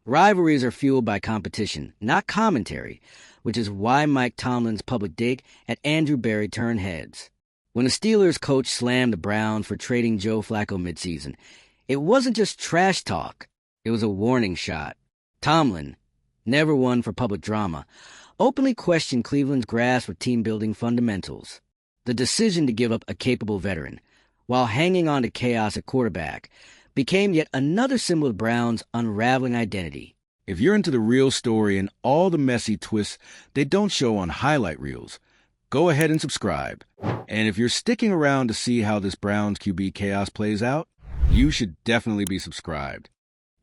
Rivalries are fueled by competition, not commentary, which is why Mike Tomlin's public dig at Andrew Berry turned heads. When the Steelers coach slammed the Browns for trading Joe Flacco midseason, it wasn't just trash talk. It was a warning shot. Tomlin, never one for public drama, openly questioned Cleveland's grasp of team-building fundamentals. The decision to give up a capable veteran, while hanging on to chaos at quarterback, became yet another symbol of Brown's unraveling identity. If you're into the real story and all the messy twists they don't show on highlight reels, go ahead and subscribe. And if you're sticking around to see how this Browns QB chaos plays out, you should definitely be subscribed.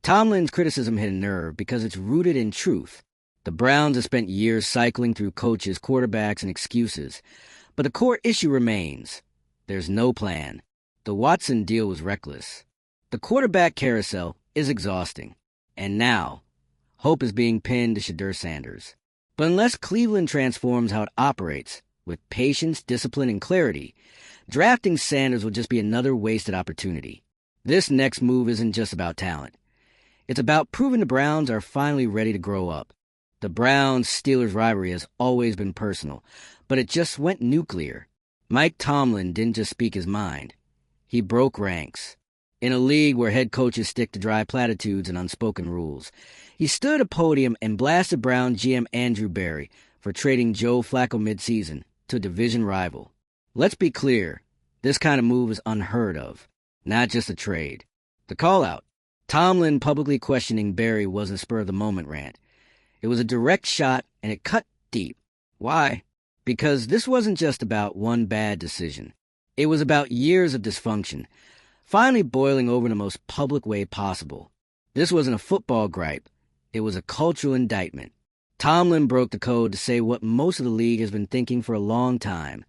Tomlin's criticism hit a nerve because it's rooted in truth. The Browns have spent years cycling through coaches, quarterbacks, and excuses. But the core issue remains. There's no plan. The Watson deal was reckless. The quarterback carousel is exhausting. And now, hope is being pinned to Shedeur Sanders. But unless Cleveland transforms how it operates, with patience, discipline, and clarity, drafting Sanders will just be another wasted opportunity. This next move isn't just about talent. It's about proving the Browns are finally ready to grow up. The Browns-Steelers rivalry has always been personal, but it just went nuclear. Mike Tomlin didn't just speak his mind. He broke ranks. In a league where head coaches stick to dry platitudes and unspoken rules, he stood at a podium and blasted Brown GM Andrew Berry for trading Joe Flacco midseason to a division rival. Let's be clear, this kind of move is unheard of, not just a trade. The call-out. Tomlin publicly questioning Berry wasn't a spur-of-the-moment rant. It was a direct shot, and it cut deep. Why? Because this wasn't just about one bad decision. It was about years of dysfunction, finally boiling over in the most public way possible. This wasn't a football gripe. It was a cultural indictment. Tomlin broke the code to say what most of the league has been thinking for a long time.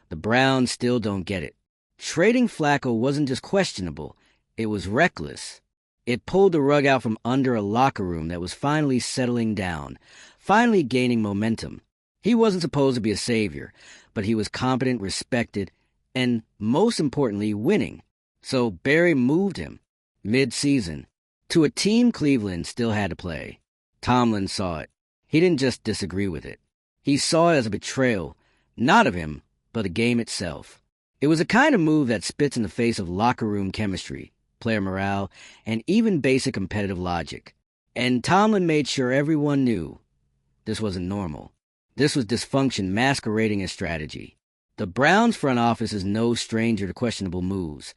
The Browns still don't get it. Trading Flacco wasn't just questionable. It was reckless. It pulled the rug out from under a locker room that was finally settling down, finally gaining momentum. He wasn't supposed to be a savior, but he was competent, respected, and, most importantly, winning. So Berry moved him, mid-season, to a team Cleveland still had to play. Tomlin saw it. He didn't just disagree with it. He saw it as a betrayal, not of him, but the game itself. It was a kind of move that spits in the face of locker room chemistry, player morale, and even basic competitive logic. And Tomlin made sure everyone knew this wasn't normal. This was dysfunction masquerading as strategy. The Browns front office is no stranger to questionable moves.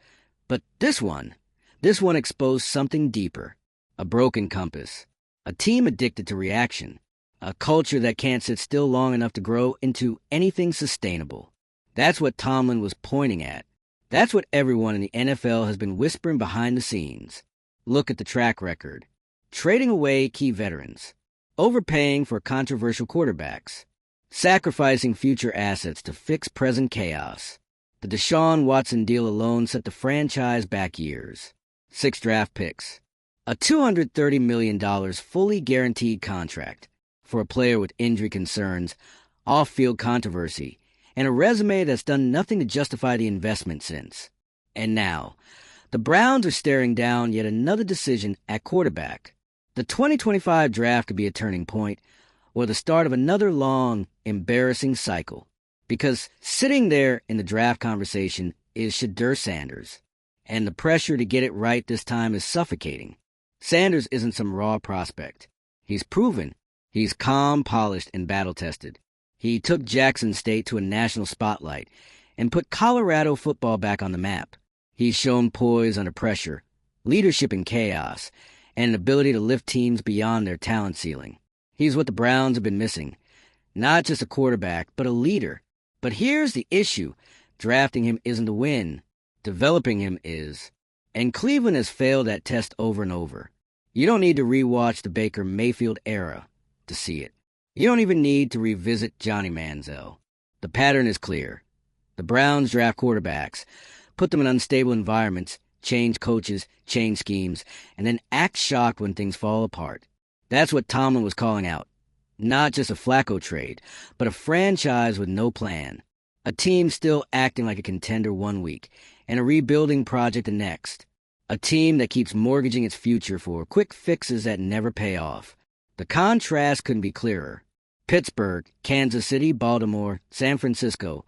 But this one exposed something deeper. A broken compass. A team addicted to reaction. A culture that can't sit still long enough to grow into anything sustainable. That's what Tomlin was pointing at. That's what everyone in the NFL has been whispering behind the scenes. Look at the track record. Trading away key veterans. Overpaying for controversial quarterbacks. Sacrificing future assets to fix present chaos. The Deshaun Watson deal alone set the franchise back years. 6 draft picks. A $230 million fully guaranteed contract for a player with injury concerns, off-field controversy, and a resume that's done nothing to justify the investment since. And now, the Browns are staring down yet another decision at quarterback. The 2025 draft could be a turning point, or the start of another long, embarrassing cycle. Because sitting there in the draft conversation is Shedeur Sanders, and the pressure to get it right this time is suffocating. Sanders isn't some raw prospect. He's proven. He's calm, polished, and battle-tested. He took Jackson State to a national spotlight and put Colorado football back on the map. He's shown poise under pressure, leadership in chaos, and an ability to lift teams beyond their talent ceiling. He's what the Browns have been missing. Not just a quarterback, but a leader. But here's the issue. Drafting him isn't the win. Developing him is. And Cleveland has failed that test over and over. You don't need to rewatch the Baker Mayfield era to see it. You don't even need to revisit Johnny Manziel. The pattern is clear. The Browns draft quarterbacks, put them in unstable environments, change coaches, change schemes, and then act shocked when things fall apart. That's what Tomlin was calling out. Not just a Flacco trade, but a franchise with no plan. A team still acting like a contender one week, and a rebuilding project the next. A team that keeps mortgaging its future for quick fixes that never pay off. The contrast couldn't be clearer. Pittsburgh, Kansas City, Baltimore, San Francisco.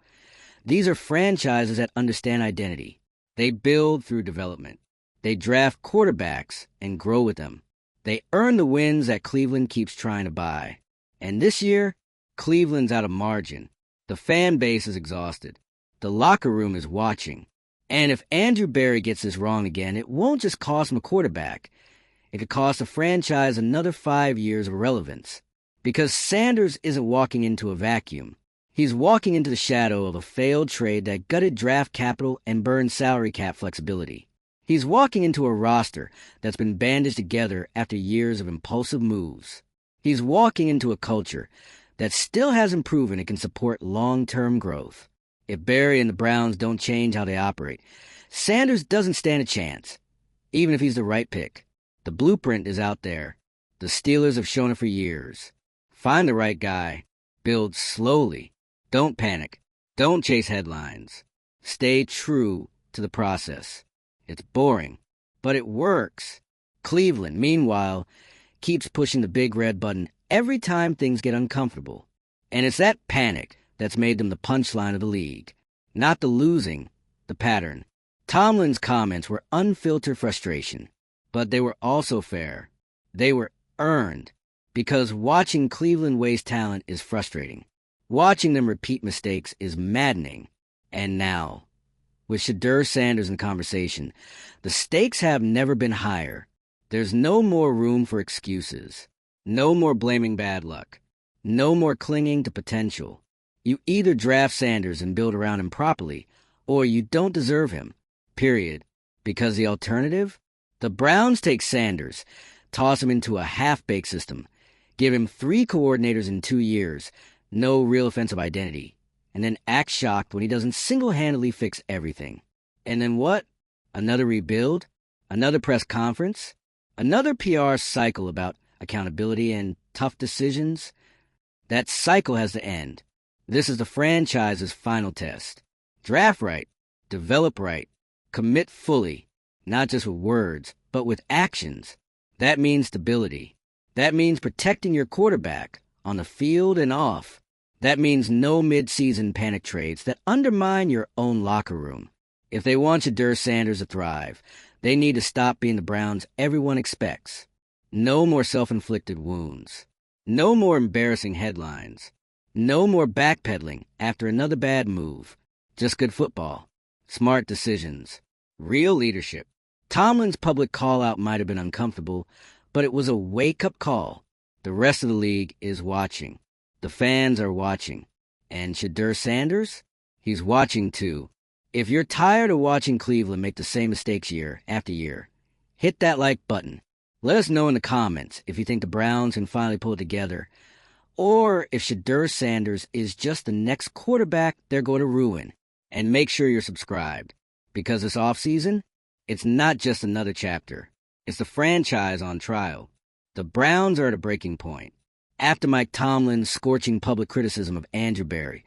These are franchises that understand identity. They build through development. They draft quarterbacks and grow with them. They earn the wins that Cleveland keeps trying to buy. And this year, Cleveland's out of margin. The fan base is exhausted. The locker room is watching. And if Andrew Berry gets this wrong again, it won't just cost him a quarterback. It could cost the franchise another 5 years of relevance. Because Sanders isn't walking into a vacuum. He's walking into the shadow of a failed trade that gutted draft capital and burned salary cap flexibility. He's walking into a roster that's been bandaged together after years of impulsive moves. He's walking into a culture that still hasn't proven it can support long-term growth. If Berry and the Browns don't change how they operate, Sanders doesn't stand a chance, even if he's the right pick. The blueprint is out there. The Steelers have shown it for years. Find the right guy. Build slowly. Don't panic. Don't chase headlines. Stay true to the process. It's boring, but it works. Cleveland, meanwhile, keeps pushing the big red button every time things get uncomfortable. And it's that panic that's made them the punchline of the league. Not the losing, the pattern. Tomlin's comments were unfiltered frustration, but they were also fair. They were earned, because watching Cleveland waste talent is frustrating. Watching them repeat mistakes is maddening. And now, with Shedeur Sanders in conversation, the stakes have never been higher. There's no more room for excuses. No more blaming bad luck. No more clinging to potential. You either draft Sanders and build around him properly, or you don't deserve him. Period. Because the alternative? The Browns take Sanders, toss him into a half-baked system, give him 3 coordinators in 2 years, no real offensive identity, and then act shocked when he doesn't single-handedly fix everything. And then what? Another rebuild? Another press conference? Another PR cycle about accountability and tough decisions? That cycle has to end. This is the franchise's final test. Draft right, develop right, commit fully, not just with words, but with actions. That means stability. That means protecting your quarterback on the field and off. That means no mid-season panic trades that undermine your own locker room. If they want Shedeur Sanders to thrive, they need to stop being the Browns everyone expects. No more self-inflicted wounds. No more embarrassing headlines. No more backpedaling after another bad move. Just good football. Smart decisions. Real leadership. Tomlin's public call-out might have been uncomfortable, but it was a wake-up call. The rest of the league is watching. The fans are watching. And Shedeur Sanders? He's watching too. If you're tired of watching Cleveland make the same mistakes year after year, hit that like button. Let us know in the comments if you think the Browns can finally pull it together, or if Shedeur Sanders is just the next quarterback they're going to ruin. And make sure you're subscribed, because this offseason, it's not just another chapter. It's the franchise on trial. The Browns are at a breaking point. After Mike Tomlin's scorching public criticism of Andrew Berry,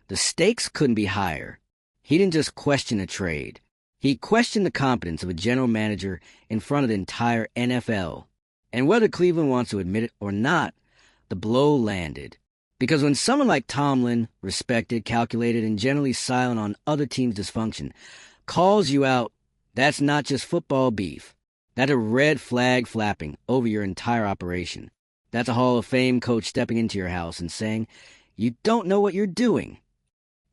the stakes couldn't be higher. He didn't just question a trade. He questioned the competence of a general manager in front of the entire NFL. And whether Cleveland wants to admit it or not, the blow landed. Because when someone like Tomlin, respected, calculated, and generally silent on other teams' dysfunction, calls you out, that's not just football beef. That's a red flag flapping over your entire operation. That's a Hall of Fame coach stepping into your house and saying, you don't know what you're doing.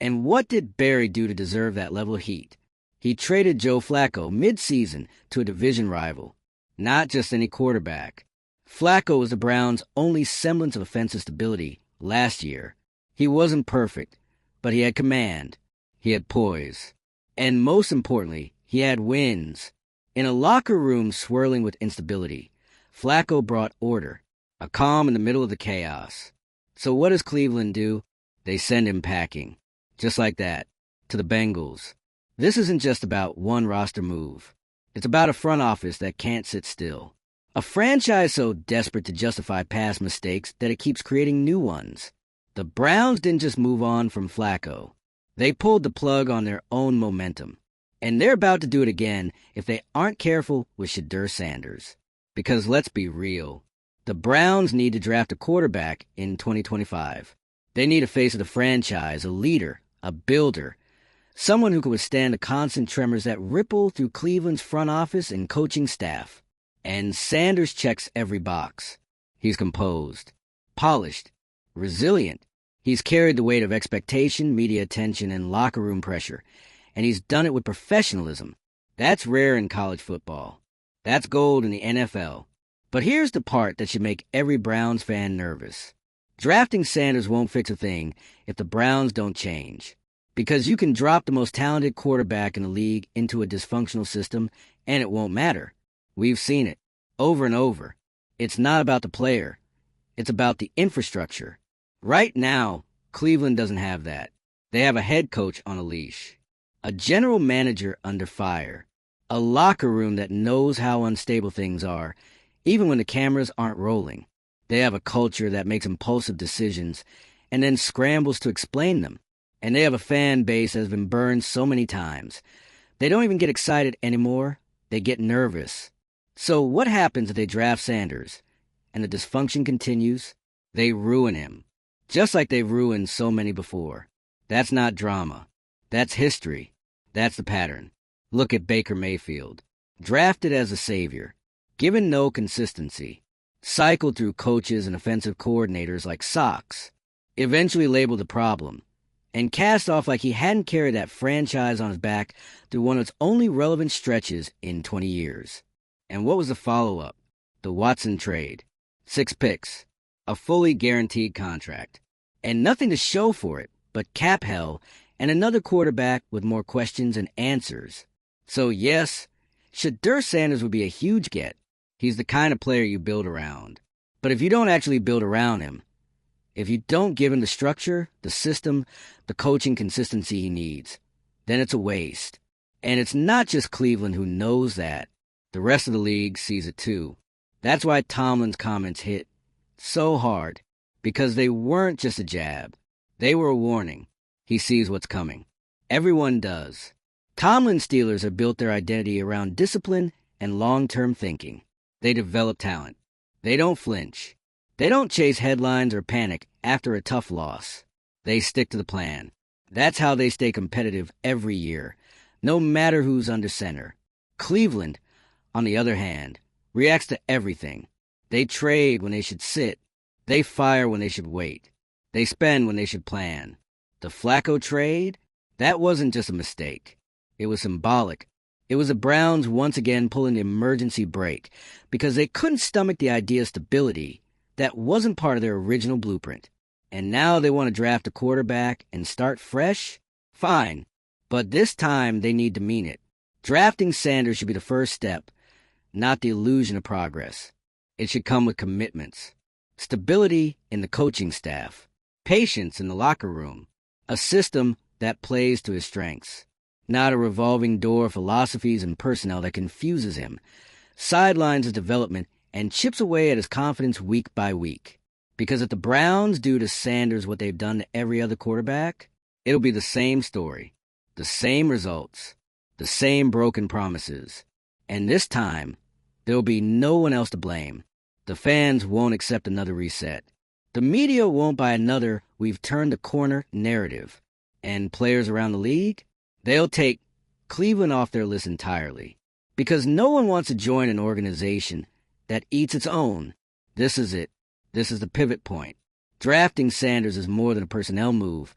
And what did Berry do to deserve that level of heat? He traded Joe Flacco mid-season to a division rival, not just any quarterback. Flacco was the Browns' only semblance of offensive stability last year. He wasn't perfect, but he had command. He had poise. And most importantly, he had wins. In a locker room swirling with instability, Flacco brought order, a calm in the middle of the chaos. So what does Cleveland do? They send him packing, just like that, to the Bengals. This isn't just about one roster move. It's about a front office that can't sit still. A franchise so desperate to justify past mistakes that it keeps creating new ones. The Browns didn't just move on from Flacco. They pulled the plug on their own momentum. And they're about to do it again if they aren't careful with Shedeur Sanders. Because let's be real, the Browns need to draft a quarterback in 2025. They need a face of the franchise, a leader, a builder, someone who can withstand the constant tremors that ripple through Cleveland's front office and coaching staff. And Sanders checks every box. He's composed, polished, resilient. He's carried the weight of expectation, media attention, and locker room pressure, and he's done it with professionalism. That's rare in college football. That's gold in the NFL. But here's the part that should make every Browns fan nervous. Drafting Sanders won't fix a thing if the Browns don't change. Because you can drop the most talented quarterback in the league into a dysfunctional system, and it won't matter. We've seen it, over and over. It's not about the player. It's about the infrastructure. Right now, Cleveland doesn't have that. They have a head coach on a leash, a general manager under fire, a locker room that knows how unstable things are, even when the cameras aren't rolling. They have a culture that makes impulsive decisions and then scrambles to explain them. And they have a fan base that has been burned so many times. They don't even get excited anymore. They get nervous. So what happens if they draft Sanders and the dysfunction continues? They ruin him, just like they've ruined so many before. That's not drama. That's history. That's the pattern. Look at Baker Mayfield. Drafted as a savior, given no consistency, cycled through coaches and offensive coordinators like socks, eventually labeled a problem, and cast off like he hadn't carried that franchise on his back through one of its only relevant stretches in 20 years. And what was the follow-up? The Watson trade. 6 picks. A fully guaranteed contract. And nothing to show for it but cap hell and another quarterback with more questions and answers. So yes, Shedeur Sanders would be a huge get. He's the kind of player you build around. But if you don't actually build around him, if you don't give him the structure, the system, the coaching consistency he needs, then it's a waste. And it's not just Cleveland who knows that. The rest of the league sees it too. That's why Tomlin's comments hit so hard, because they weren't just a jab. They were a warning. He sees what's coming. Everyone does. Tomlin's Steelers have built their identity around discipline and long-term thinking. They develop talent. They don't flinch. They don't chase headlines or panic after a tough loss. They stick to the plan. That's how they stay competitive every year, no matter who's under center. Cleveland, on the other hand, reacts to everything. They trade when they should sit. They fire when they should wait. They spend when they should plan. The Flacco trade? That wasn't just a mistake. It was symbolic. It was the Browns once again pulling the emergency brake because they couldn't stomach the idea of stability that wasn't part of their original blueprint. And now they want to draft a quarterback and start fresh? Fine. But this time they need to mean it. Drafting Sanders should be the first step, not the illusion of progress. It should come with commitments. Stability in the coaching staff. Patience in the locker room. A system that plays to his strengths. Not a revolving door of philosophies and personnel that confuses him, sidelines his development, and chips away at his confidence week by week. Because if the Browns do to Sanders what they've done to every other quarterback, it'll be the same story, the same results, the same broken promises. And this time, there'll be no one else to blame. The fans won't accept another reset. The media won't buy another "we've turned the corner" narrative. And players around the league? They'll take Cleveland off their list entirely. Because no one wants to join an organization that eats its own. This is it. This is the pivot point. Drafting Sanders is more than a personnel move.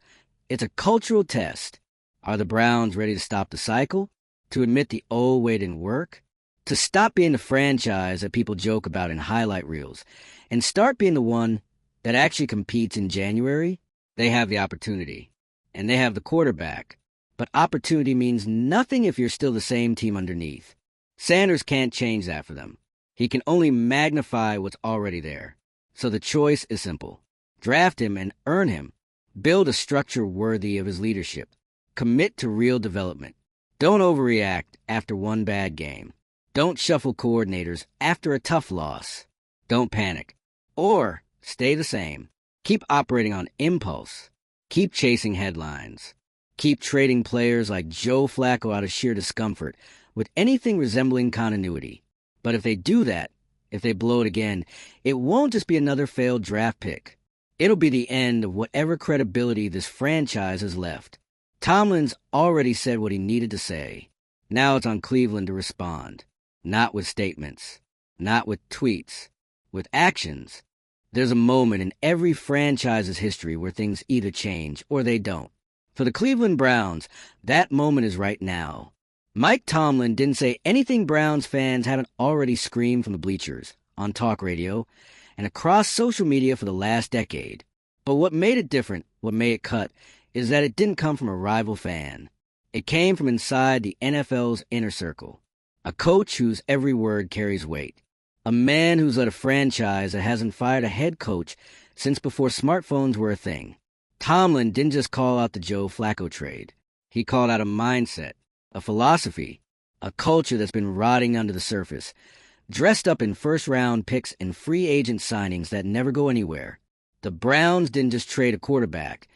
It's a cultural test. Are the Browns ready to stop the cycle? To admit the old way didn't work? To stop being the franchise that people joke about in highlight reels and start being the one that actually competes in January? They have the opportunity. And they have the quarterback. But opportunity means nothing if you're still the same team underneath. Sanders can't change that for them. He can only magnify what's already there. So the choice is simple. Draft him and earn him. Build a structure worthy of his leadership. Commit to real development. Don't overreact after one bad game. Don't shuffle coordinators after a tough loss. Don't panic. Or stay the same. Keep operating on impulse. Keep chasing headlines. Keep trading players like Joe Flacco out of sheer discomfort with anything resembling continuity. But if they do that, if they blow it again, it won't just be another failed draft pick. It'll be the end of whatever credibility this franchise has left. Tomlin's already said what he needed to say. Now it's on Cleveland to respond. Not with statements. Not with tweets. With actions. There's a moment in every franchise's history where things either change or they don't. For the Cleveland Browns, that moment is right now. Mike Tomlin didn't say anything Browns fans haven't already screamed from the bleachers, on talk radio, and across social media for the last decade. But what made it different, what made it cut, is that it didn't come from a rival fan. It came from inside the NFL's inner circle. A coach whose every word carries weight. A man who's led a franchise that hasn't fired a head coach since before smartphones were a thing. Tomlin didn't just call out the Joe Flacco trade. He called out a mindset, a philosophy, a culture that's been rotting under the surface, dressed up in first-round picks and free agent signings that never go anywhere. The Browns didn't just trade a quarterback.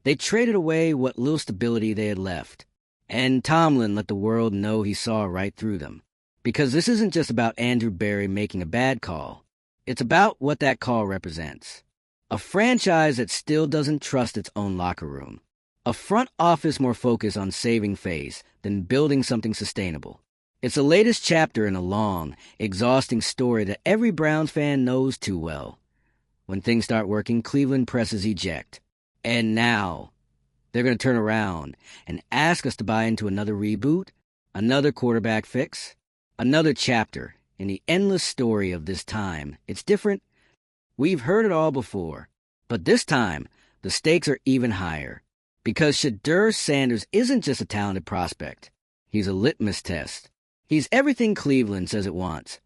They traded away what little stability they had left. And Tomlin let the world know he saw right through them. Because this isn't just about Andrew Berry making a bad call. It's about what that call represents. A franchise that still doesn't trust its own locker room. A front office more focused on saving face than building something sustainable. It's the latest chapter in a long, exhausting story that every Browns fan knows too well. When things start working, Cleveland presses eject. And now, they're going to turn around and ask us to buy into another reboot, another quarterback fix, another chapter in the endless story of this time. It's different. We've heard it all before. But this time, the stakes are even higher. Because Shedeur Sanders isn't just a talented prospect. He's a litmus test. He's everything Cleveland says it wants.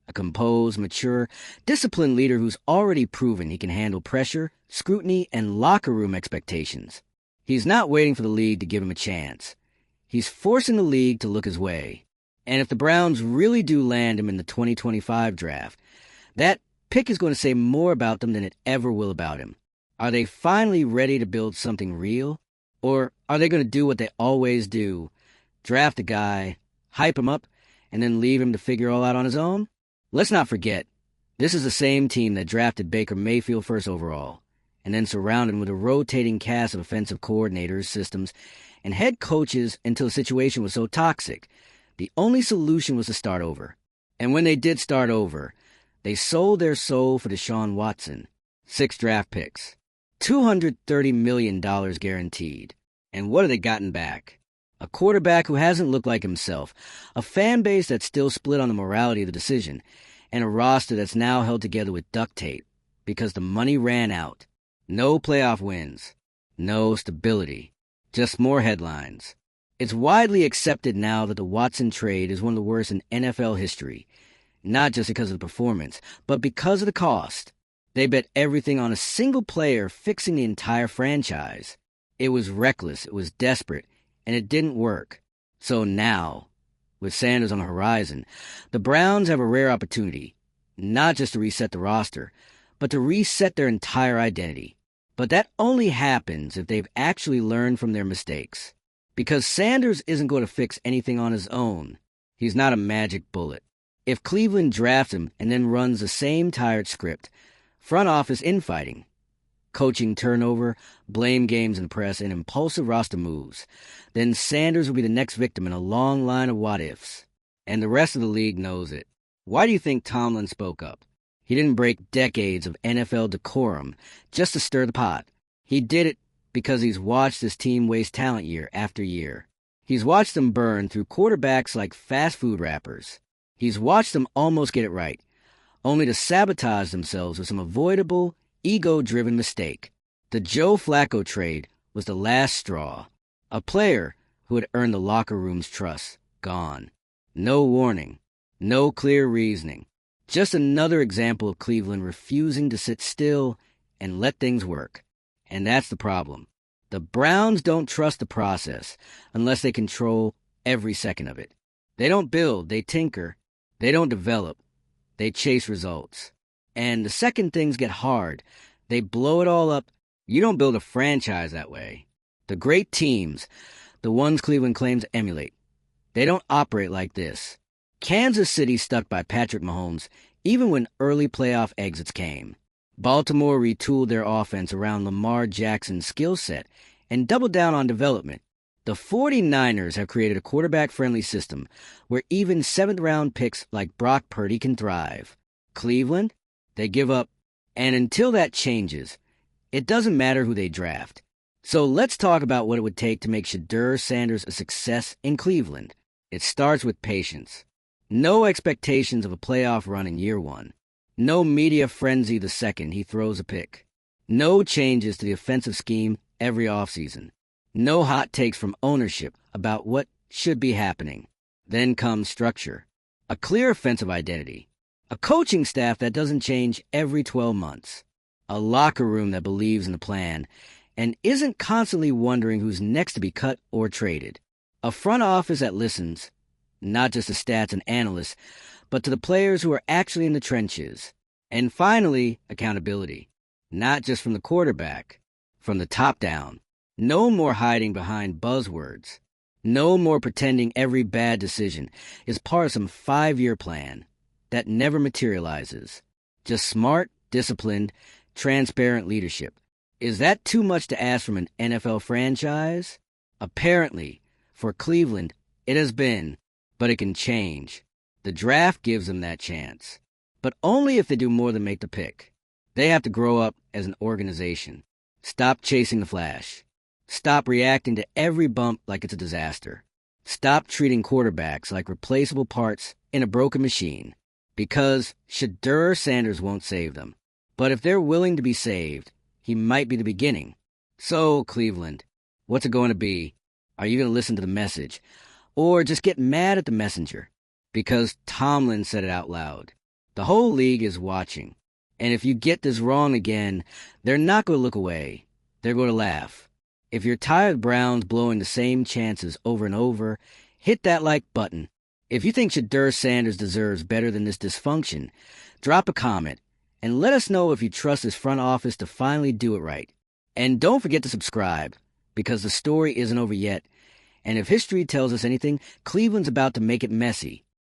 A composed, mature, disciplined leader who's already proven he can handle pressure, scrutiny, and locker room expectations. He's not waiting for the league to give him a chance. He's forcing the league to look his way. And if the Browns really do land him in the 2025 draft, that pick is going to say more about them than it ever will about him. Are they finally ready to build something real? Or are they going to do what they always do? Draft a guy, hype him up, and then leave him to figure it all out on his own? Let's not forget, this is the same team that drafted Baker Mayfield first overall, and then surrounded him with a rotating cast of offensive coordinators, systems, and head coaches until the situation was so toxic. The only solution was to start over. And when they did start over, they sold their soul for Deshaun Watson. 6 draft picks. $230 million guaranteed. And what have they gotten back? A quarterback who hasn't looked like himself, a fan base that's still split on the morality of the decision, and a roster that's now held together with duct tape because the money ran out. No playoff wins. No stability. Just more headlines. It's widely accepted now that the Watson trade is one of the worst in NFL history, not just because of the performance, but because of the cost. They bet everything on a single player fixing the entire franchise. It was reckless, it was desperate, and it didn't work. So now, with Sanders on the horizon, the Browns have a rare opportunity, not just to reset the roster, but to reset their entire identity. But that only happens if they've actually learned from their mistakes. Because Sanders isn't going to fix anything on his own. He's not a magic bullet. If Cleveland drafts him and then runs the same tired script, front office infighting, coaching turnover, blame games in the press, and impulsive roster moves, then Sanders will be the next victim in a long line of what-ifs. And the rest of the league knows it. Why do you think Tomlin spoke up? He didn't break decades of NFL decorum just to stir the pot. He did it because he's watched his team waste talent year after year. He's watched them burn through quarterbacks like fast food wrappers. He's watched them almost get it right, only to sabotage themselves with some avoidable, ego-driven mistake. The Joe Flacco trade was the last straw. A player who had earned the locker room's trust, gone. No warning. No clear reasoning. Just another example of Cleveland refusing to sit still and let things work. And that's the problem. The Browns don't trust the process unless they control every second of it. They don't build, they tinker. They don't develop, they chase results. And the second things get hard, they blow it all up. You don't build a franchise that way. The great teams, the ones Cleveland claims to emulate, they don't operate like this. Kansas City stuck by Patrick Mahomes even when early playoff exits came. Baltimore retooled their offense around Lamar Jackson's skill set and doubled down on development. The 49ers have created a quarterback-friendly system where even seventh-round picks like Brock Purdy can thrive. Cleveland, they give up, and until that changes, it doesn't matter who they draft. So let's talk about what it would take to make Shedeur Sanders a success in Cleveland. It starts with patience. No expectations of a playoff run in year one. No media frenzy the second he throws a pick. No changes to the offensive scheme every offseason. No hot takes from ownership about what should be happening. Then comes structure. A clear offensive identity. A coaching staff that doesn't change every 12 months. A locker room that believes in the plan and isn't constantly wondering who's next to be cut or traded. A front office that listens, not just to stats and analysts, but to the players who are actually in the trenches. And finally, accountability. Not just from the quarterback, from the top down. No more hiding behind buzzwords. No more pretending every bad decision is part of some 5-year plan that never materializes. Just smart, disciplined, transparent leadership. Is that too much to ask from an NFL franchise? Apparently, for Cleveland, it has been, but it can change. The draft gives them that chance, but only if they do more than make the pick. They have to grow up as an organization. Stop chasing the flash. Stop reacting to every bump like it's a disaster. Stop treating quarterbacks like replaceable parts in a broken machine, because Shedeur Sanders won't save them. But if they're willing to be saved, he might be the beginning. So, Cleveland, what's it going to be? Are you going to listen to the message? Or just get mad at the messenger? Because Tomlin said it out loud. The whole league is watching. And if you get this wrong again, they're not going to look away. They're going to laugh. If you're tired of Browns blowing the same chances over and over, hit that like button. If you think Shedeur Sanders deserves better than this dysfunction, drop a comment and let us know if you trust his front office to finally do it right. And don't forget to subscribe, because the story isn't over yet. And if history tells us anything, Cleveland's about to make it messy.